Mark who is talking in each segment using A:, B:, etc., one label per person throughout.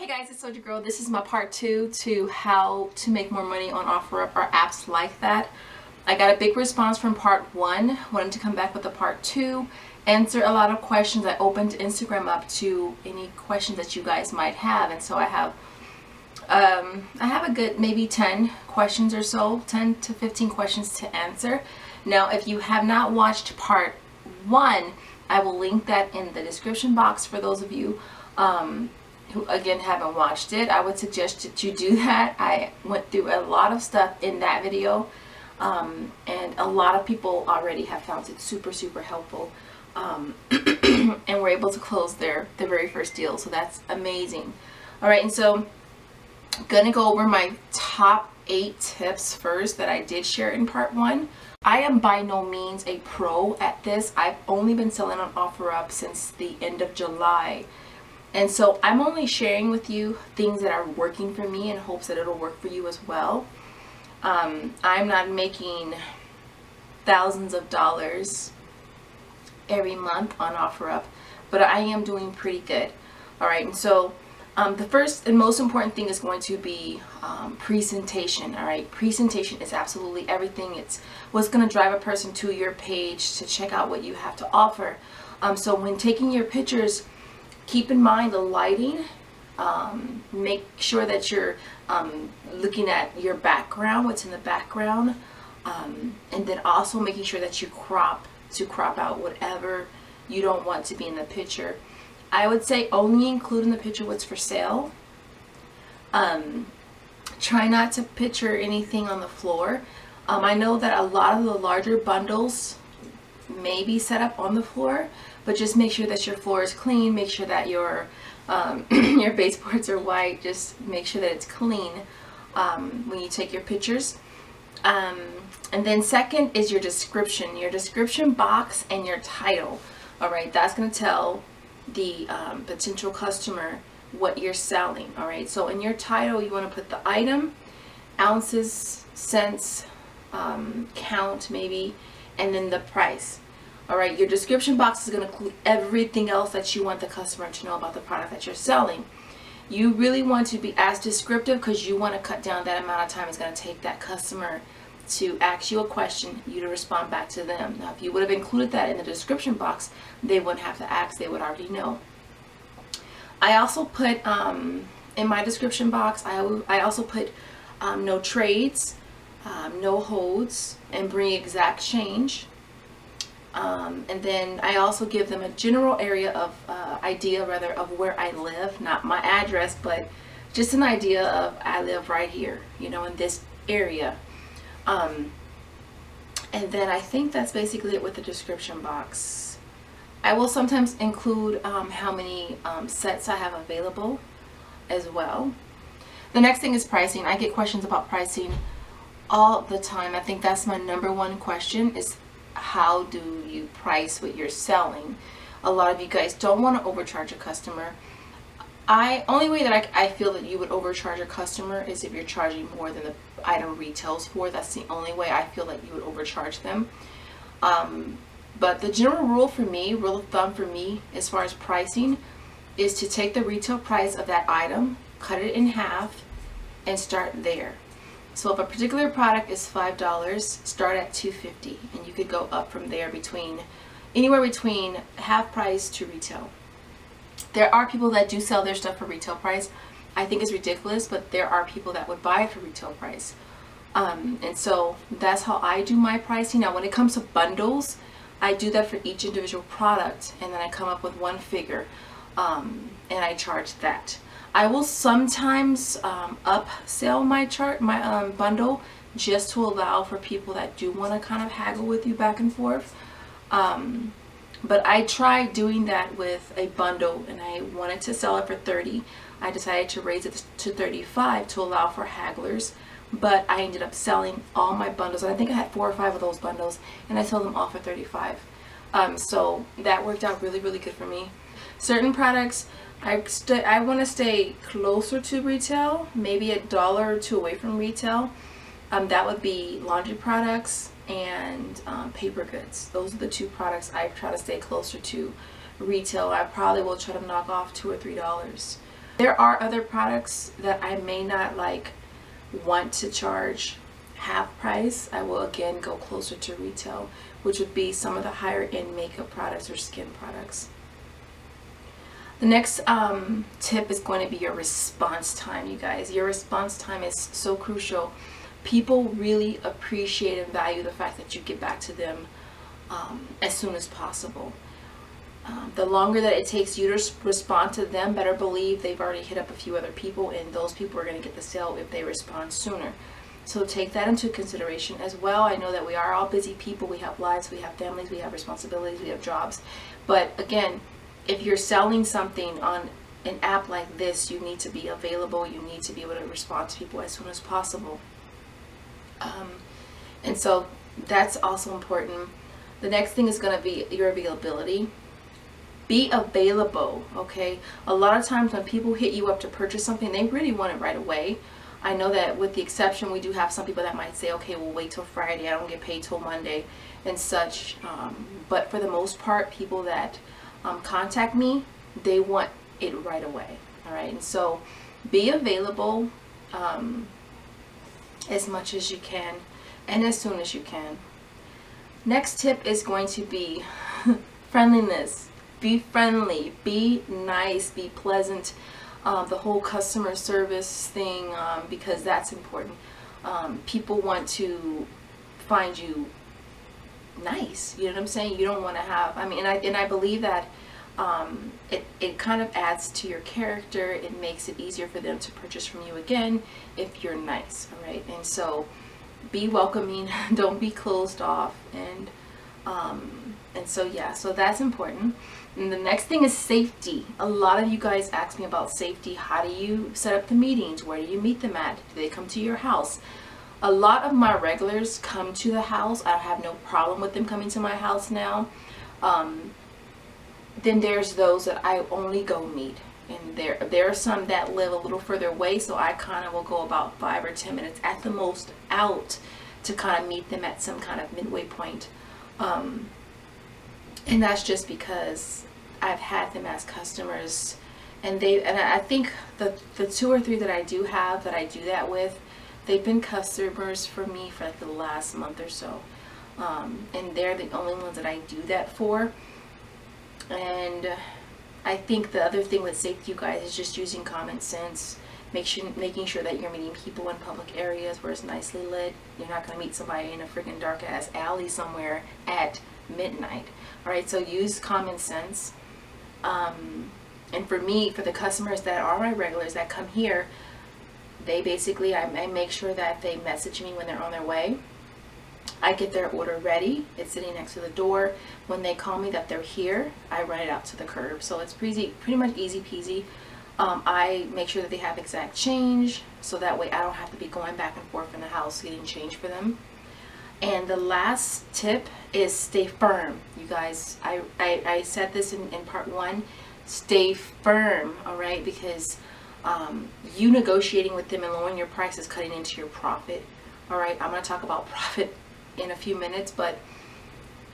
A: Hey guys, it's Soldier Girl. This is my part 2 to how to make more money on OfferUp or apps like that. I got a big response from part 1, wanted to come back with a part 2, answer a lot of questions. I opened Instagram up to any questions that you guys might have, and so I have a good maybe 10 questions or so, 10 to 15 questions to answer. Now, if you have not watched part 1, I will link that in the description box for those of you who again haven't watched it. I would suggest that you do that. I went through a lot of stuff in that video, and a lot of people already have found it super helpful, and were able to close their very first deal, so that's amazing. All right, and so I'm gonna go over my top 8 tips first that I did share in part 1. I am by no means a pro at this. I've only been selling on OfferUp since the end of July. And so I'm only sharing with you things that are working for me in hopes that it'll work for you as well. I'm not making thousands of dollars every month on OfferUp, but I am doing pretty good. All right, and so the first and most important thing is going to be presentation. All right, presentation is absolutely everything. It's what's going to drive a person to your page to check out what you have to offer. So when taking your pictures, keep in mind the lighting. Make sure that you're looking at your background, what's in the background, and then also making sure that you crop out whatever you don't want to be in the picture. I would say only include in the picture what's for sale. Try not to picture anything on the floor. I know that a lot of the larger bundles may be set up on the floor, but just make sure that your floor is clean. Make sure that your your baseboards are white. Just make sure that it's clean when you take your pictures. And then second is your description box and your title. All right, that's going to tell the potential customer what you're selling. All right, so in your title you want to put the item, ounces, cents, count maybe, and then the price. All right, your description box is going to include everything else that you want the customer to know about the product that you're selling. You really want to be as descriptive because you want to cut down that amount of time it's going to take that customer to ask you a question, you to respond back to them. Now, if you would have included that in the description box, they wouldn't have to ask, they would already know. I also put in my description box, I also put no trades, no holds, and bring exact change. And then I also give them a general area of idea of where I live, not my address, but just an idea of I live right here, you know, in this area. And then I think that's basically it with the description box. I will sometimes include how many sets I have available as well. The next thing is pricing. I get questions about pricing all the time. I think that's my number one question is, how do you price what you're selling? A lot of you guys don't want to overcharge a customer. Only way that I feel that you would overcharge a customer is if you're charging more than the item retails for. That's the only way I feel that you would overcharge them. But the general rule of thumb for me as far as pricing is to take the retail price of that item, cut it in half, and start there. So if a particular product is $5, start at $2.50, and you could go up from there anywhere between half price to retail. There are people that do sell their stuff for retail price. I think it's ridiculous, but there are people that would buy it for retail price. And so that's how I do my pricing. Now when it comes to bundles, I do that for each individual product, and then I come up with one figure, and I charge that. I will sometimes upsell my bundle just to allow for people that do want to kind of haggle with you back and forth. But I tried doing that with a bundle, and I wanted to sell it for $30. I decided to raise it to $35 to allow for hagglers, but I ended up selling all my bundles. I think I had 4 or 5 of those bundles, and I sold them all for $35. So that worked out really good for me. Certain products, I want to stay closer to retail, maybe $1 or $2 away from retail. That would be laundry products and paper goods. Those are the 2 products I try to stay closer to retail. I probably will try to knock off $2 or $3. There are other products that I may not want to charge half price. I will again go closer to retail, which would be some of the higher end makeup products or skin products. The next tip is going to be your response time, you guys. Your response time is so crucial. People really appreciate and value the fact that you get back to them as soon as possible. The longer that it takes you to respond to them, better believe they've already hit up a few other people, and those people are going to get the sale if they respond sooner. So take that into consideration as well. I know that we are all busy people. We have lives, we have families, we have responsibilities, we have jobs. But again, if you're selling something on an app like this, you need to be available. You need to be able to respond to people as soon as possible. And so that's also important. The next thing is going to be your availability. Be available, okay? A lot of times when people hit you up to purchase something, they really want it right away. I know that with the exception, we do have some people that might say, okay, we'll wait till Friday. I don't get paid till Monday and such. But for the most part, people that contact me, they want it right away, all right? And so be available as much as you can and as soon as you can. Next tip is going to be friendliness. Be friendly, be nice, be pleasant. The whole customer service thing, because that's important. People want to find you nice. You know what I'm saying? You don't want to have, and I believe that it kind of adds to your character. It makes it easier for them to purchase from you again if you're nice, all right? And so be welcoming, don't be closed off, and so yeah, so that's important. And the next thing is safety. A lot of you guys ask me about safety. How do you set up the meetings? Where do you meet them at? Do they come to your house? A lot of my regulars come to the house. I have no problem with them coming to my house now. Then there's those that I only go meet. And there are some that live a little further away, so I kind of will go about 5 or 10 minutes at the most out to kind of meet them at some kind of midway point. And that's just because I've had them as customers, and I think the 2 or 3 that I do have that I do that with, they've been customers for me for like the last month or so, and they're the only ones that I do that for. And I think the other thing with safety, you guys, is just using common sense. Making sure that you're meeting people in public areas where it's nicely lit. You're not going to meet somebody in a freaking dark ass alley somewhere at midnight. All right, so use common sense. And for me, for the customers that are my regulars that come here, they basically, I make sure that they message me when they're on their way. I get their order ready. It's sitting next to the door. When they call me that they're here, I run it out to the curb. So it's pretty much easy peasy. I make sure that they have exact change, so that way I don't have to be going back and forth in the house getting change for them. And the last tip is stay firm. You guys, I said this in part 1. Stay firm, all right? Because you negotiating with them and lowering your price is cutting into your profit, all right? I'm going to talk about profit in a few minutes, but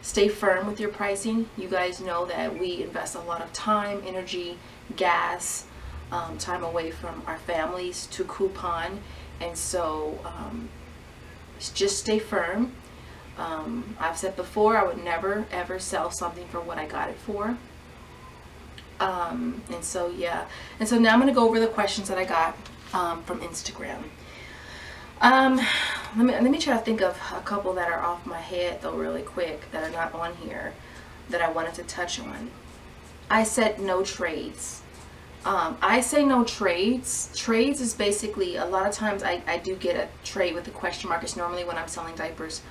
A: stay firm with your pricing. You guys know that we invest a lot of time, energy, gas, time away from our families to coupon, and so just stay firm. I've said before, I would never ever sell something for what I got it for. And so yeah, and so now I'm going to go over the questions that I got from Instagram. Let me try to think of a couple that are off my head though really quick, that are not on here, that I wanted to touch on. I said no trades. I say no trades. Trades is basically, a lot of times I do get a trade with a question mark. It's normally when I'm selling diapers,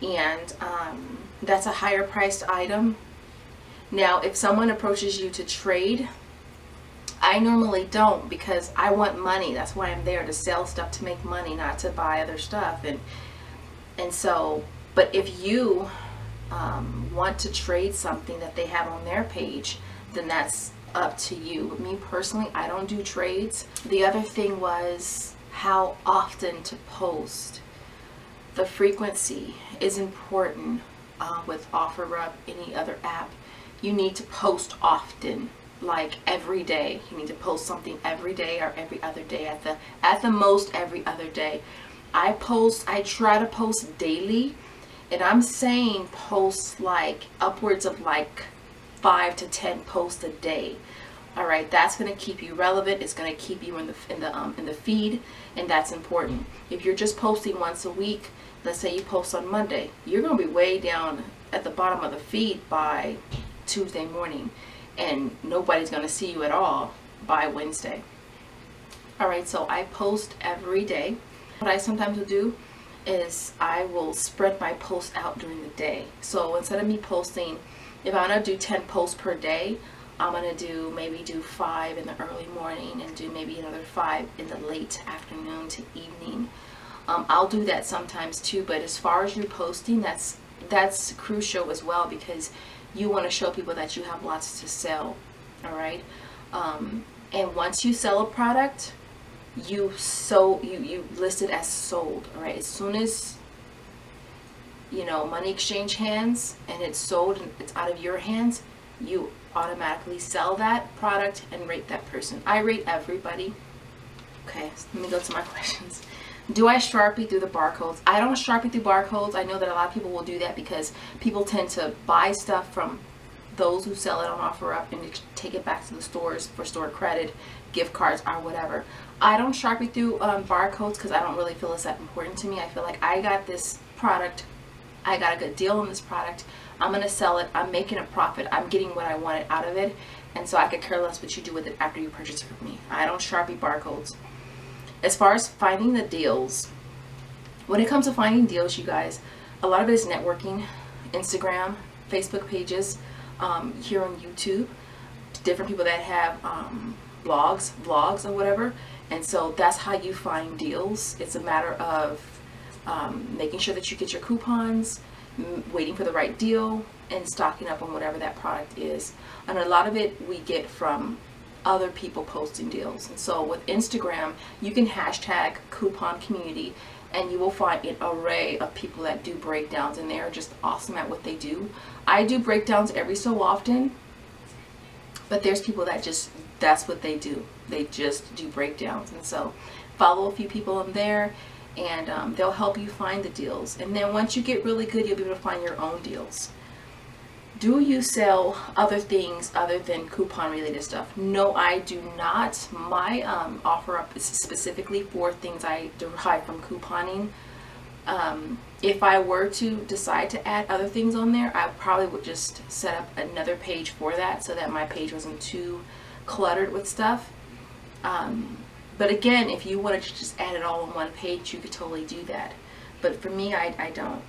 A: and that's a higher priced item. Now if someone approaches you to trade, I normally don't, because I want money. That's why I'm there, to sell stuff, to make money, not to buy other stuff. And so, but if you want to trade something that they have on their page, then that's up to you. With me personally, I don't do trades. The other thing was how often to post. The frequency is important with OfferUp, any other app. You need to post often. like every day. You need to post something every day or every other day, at the most every other day. I try to post daily, and I'm saying post like upwards of like 5 to 10 posts a day. All right, that's going to keep you relevant. It's going to keep you in the feed, and that's important. If you're just posting once a week, let's say you post on Monday, you're going to be way down at the bottom of the feed by Tuesday morning, and nobody's going to see you at all by Wednesday. All right, so I post every day. What I sometimes will do is I will spread my posts out during the day. So instead of me posting, if I'm going to do 10 posts per day, I'm going to maybe do 5 in the early morning and do maybe another 5 in the late afternoon to evening. I'll do that sometimes too, but as far as you posting, that's crucial as well, because you want to show people that you have lots to sell. All right, and once you sell a product, you list it as sold. All right, as soon as money exchange hands and it's sold and it's out of your hands, you automatically sell that product and rate that person. I rate everybody. Okay, so let me go to my questions. Do I Sharpie through the barcodes? I don't Sharpie through barcodes. I know that a lot of people will do that because people tend to buy stuff from those who sell it on OfferUp and take it back to the stores for store credit, gift cards, or whatever. I don't Sharpie through barcodes because I don't really feel it's that important to me. I feel like I got this product, I got a good deal on this product, I'm going to sell it, I'm making a profit, I'm getting what I wanted out of it, and so I could care less what you do with it after you purchase it from me. I don't Sharpie barcodes. As far as finding the deals, when it comes to finding deals, you guys, a lot of it is networking, Instagram, Facebook pages, here on YouTube, different people that have blogs, vlogs, or whatever, and so that's how you find deals. It's a matter of making sure that you get your coupons, waiting for the right deal, and stocking up on whatever that product is. And a lot of it we get from other people posting deals. And so with Instagram, you can hashtag coupon community, and you will find an array of people that do breakdowns, and they are just awesome at what they do. I do breakdowns every so often, but there's people that that's what they do. They just do breakdowns. And so follow a few people on there, and they'll help you find the deals. And then once you get really good, you'll be able to find your own deals. Do you sell other things other than coupon related stuff? No, I do not. My OfferUp is specifically for things I derive from couponing. If I were to decide to add other things on there, I probably would just set up another page for that so that my page wasn't too cluttered with stuff. But again, if you wanted to just add it all on one page, you could totally do that. But for me, I don't.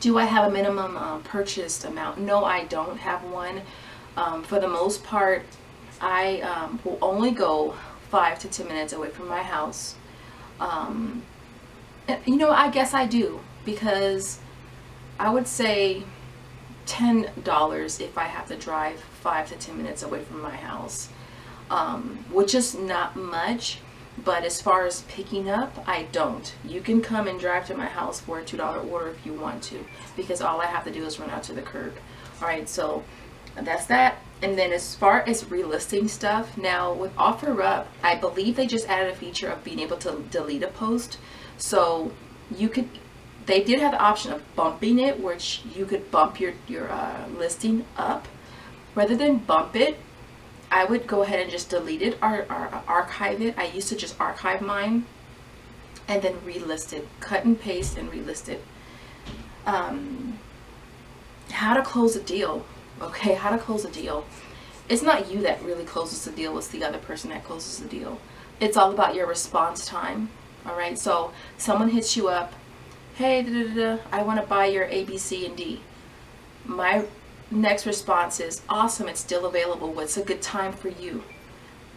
A: Do I have a minimum purchased amount? No, I don't have one. For the most part, I will only go 5 to 10 minutes away from my house. I guess I do, because I would say $10 if I have to drive 5 to 10 minutes away from my house, which is not much. But as far as picking up, I don't. You can come and drive to my house for a $2 order if you want to, because all I have to do is run out to the curb. All right, so that's that. And then as far as relisting stuff, now with OfferUp, I believe they just added a feature of being able to delete a post. So they did have the option of bumping it, which you could bump your listing up. Rather than bump it, I would go ahead and just delete it or archive it. I used to just archive mine and then relist it, cut and paste and relist it. How to close a deal. Okay, how to close a deal. It's not you that really closes the deal, it's the other person that closes the deal. It's all about your response time. All right, so someone hits you up, hey, I want to buy your A, B, C, and D. My next response is, awesome, it's still available. What's a good time for you?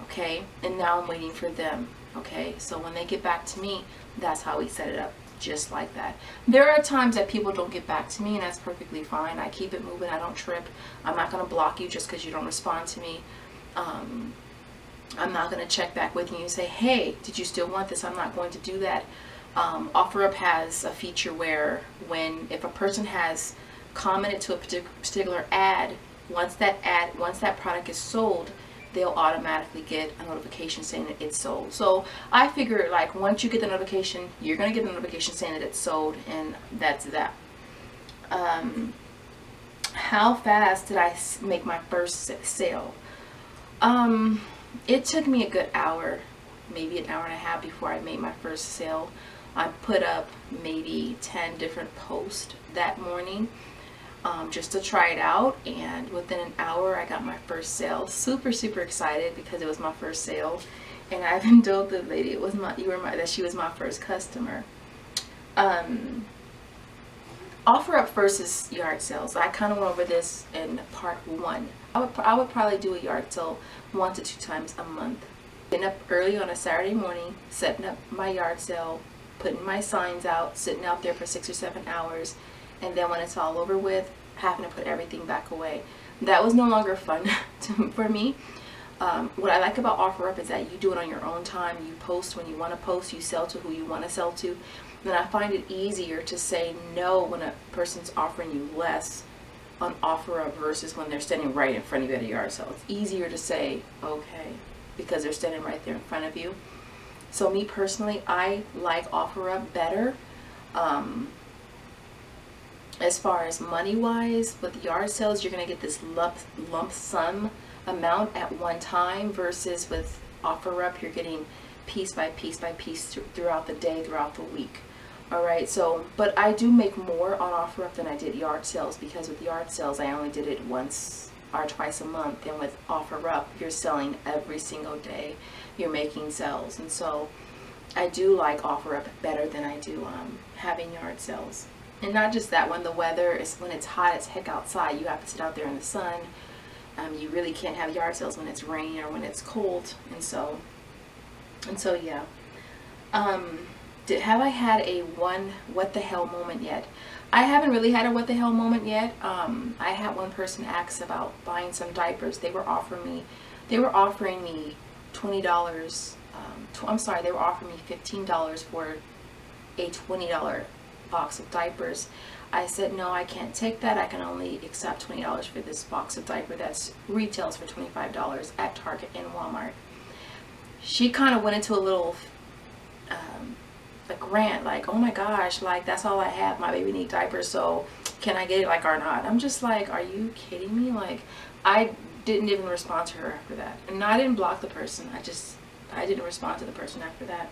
A: Okay, and now I'm waiting for them. Okay, so when they get back to me, that's how we set it up, just like that. There are times that people don't get back to me, and that's perfectly fine. I keep it moving, I don't trip. I'm not going to block you just because you don't respond to me. I'm not going to check back with you and say, hey, did you still want this? I'm not going to do that. OfferUp has a feature where if a person has commented to a particular ad once that product is sold, they'll automatically get a notification saying that it's sold. So I figure like once you get the notification, you're gonna get the notification saying that it's sold, and that's that. How fast did I make my first sale? It took me a good hour, maybe an hour and a half before I made my first sale. I put up maybe 10 different posts that morning, just to try it out, and within an hour I got my first sale. Super excited because it was my first sale, and I even told the lady that she was my first customer. Offer up versus yard sales. I kind of went over this in part 1. I would probably do a yard sale 1 to 2 times a month. Getting up early on a Saturday morning, setting up my yard sale, putting my signs out, sitting out there for 6 or 7 hours, and then when it's all over with, having to put everything back away. That was no longer fun for me. What I like about OfferUp is that you do it on your own time. You post when you want to post, you sell to who you want to sell to. Then I find it easier to say no when a person's offering you less on OfferUp versus when they're standing right in front of you at a yard sale. It's easier to say okay because they're standing right there in front of you. So me personally, I like OfferUp better. As far as money wise, with yard sales, you're going to get this lump sum amount at one time, versus with OfferUp, you're getting piece by piece by piece throughout the day, throughout the week. Alright, so, but I do make more on OfferUp than I did yard sales, because with yard sales, I only did it once or twice a month, and with OfferUp, you're selling every single day. You're making sales, and so I do like OfferUp better than I do having yard sales. And not just that, when the weather is, when it's hot as heck outside, you have to sit out there in the sun. You really can't have yard sales when it's raining or when it's cold, and so yeah. Have I had a what the hell moment yet? I haven't really had a what the hell moment yet. I had one person ask about buying some diapers. They were offering me $20. I'm sorry, they were offering me $15 for a $20 box of diapers. I said no, I can't take that. I can only accept $20 for this box of diaper that's retails for $25 at Target and Walmart. She kind of went into a little like rant, like, oh my gosh, like that's all I have, my baby need diapers, so can I get it, like, or not? I'm just like, are you kidding me? Like, I didn't even respond to her after that, and I didn't block the person. I didn't respond to the person after that.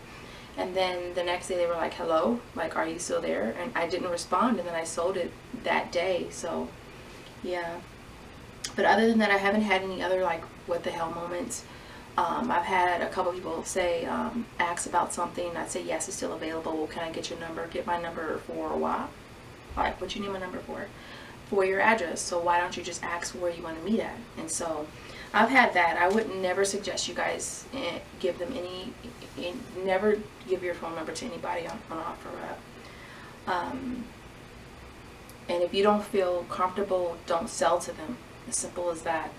A: And then the next day they were like, hello, like, are you still there? And I didn't respond, and then I sold it that day. So yeah, but other than that, I haven't had any other like what the hell moments. I've had a couple people say, ask about something. I say, yes, it's still available. Well, can I get your number? Get my number for what? Like, what you need my number for? For your address. So why don't you just ask where you want to meet at? And so I've had that. I would never suggest you guys give them never give your phone number to anybody on OfferUp. And if you don't feel comfortable, don't sell to them. As simple as that.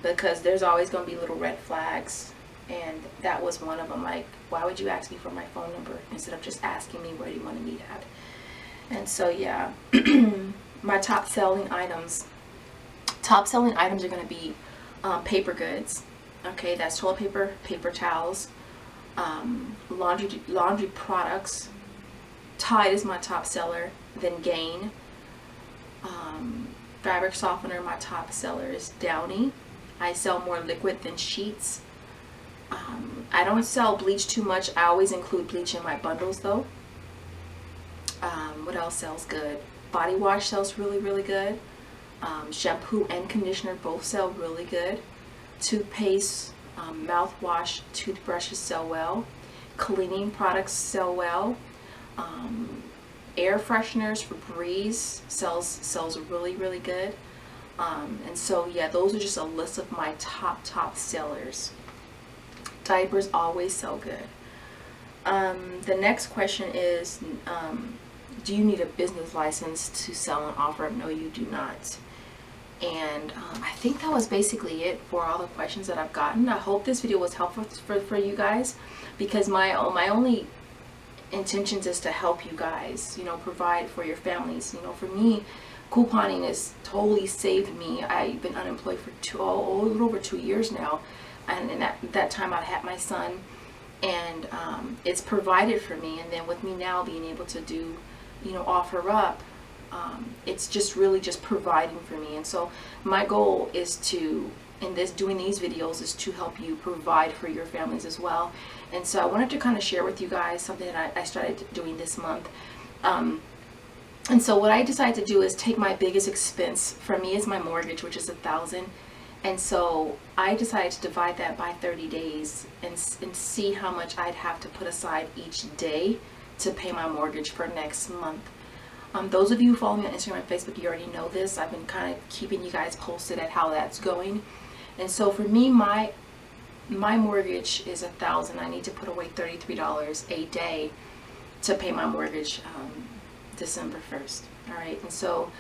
A: Because there's always going to be little red flags, and that was one of them. Like, why would you ask me for my phone number instead of just asking me where you want to meet at? And so yeah, my top selling items are going to be paper goods. Okay, that's toilet paper, paper towels, laundry products. Tide is my top seller, then Gain. Fabric softener, my top seller is Downy. I sell more liquid than sheets. I don't sell bleach too much. I always include bleach in my bundles though. What else sells good? Body wash sells really good. Shampoo and conditioner both sell really good. Toothpaste, mouthwash, toothbrushes sell well. Cleaning products sell well. Air fresheners for Breeze sells really good. And so yeah, those are just a list of my top sellers. Diapers always sell good. The next question is, do you need a business license to sell on OfferUp? No, you do not. And I think that was basically it for all the questions that I've gotten. I hope this video was helpful for you guys, because my only intentions is to help you guys, provide for your families. For me, couponing has totally saved me. I've been unemployed for a little over 2 years now, and in that time I had my son, and it's provided for me. And then with me now being able to do, OfferUp, it's just really just providing for me. And so my goal is to, doing these videos, is to help you provide for your families as well. And so I wanted to kind of share with you guys something that I started doing this month. And so what I decided to do is take my biggest expense for me is my mortgage, which is $1,000. And so I decided to divide that by 30 days and see how much I'd have to put aside each day to pay my mortgage for next month. Those of you who follow me on Instagram and Facebook, you already know this. I've been kind of keeping you guys posted at how that's going. And so for me, my mortgage is $1,000. I need to put away $33 a day to pay my mortgage December 1st. All right. And so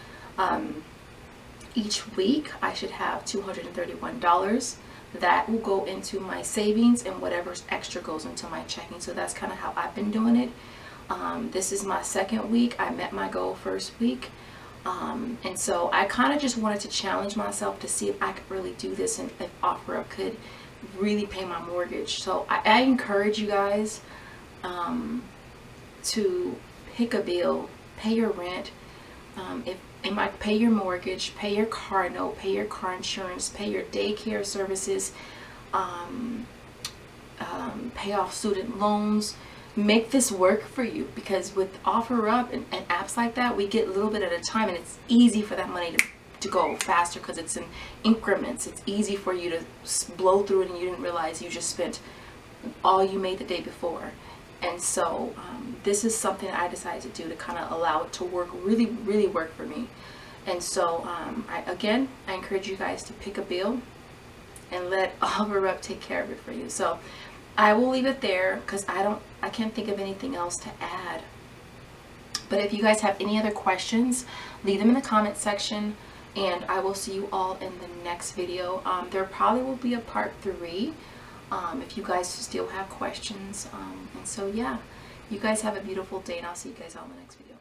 A: each week I should have $231. That will go into my savings, and whatever's extra goes into my checking. So that's kind of how I've been doing it. This is my second week. I met my goal first week. And so I kind of just wanted to challenge myself to see if I could really do this and if OfferUp could really pay my mortgage. So I encourage you guys to pick a bill, pay your rent, pay your mortgage, pay your car note, pay your car insurance, pay your daycare services, pay off student loans. Make this work for you, because with OfferUp and apps like that, we get a little bit at a time, and it's easy for that money to go faster because it's in increments. It's easy for you to blow through it and you didn't realize you just spent all you made the day before. And so this is something I decided to do to kind of allow it to work, really, really work for me. And so I encourage you guys to pick a bill and let OfferUp take care of it for you. So I will leave it there because I can't think of anything else to add. But if you guys have any other questions, leave them in the comment section, and I will see you all in the next video. There probably will be a part 3 if you guys still have questions. And so yeah, you guys have a beautiful day, and I'll see you guys all in the next video.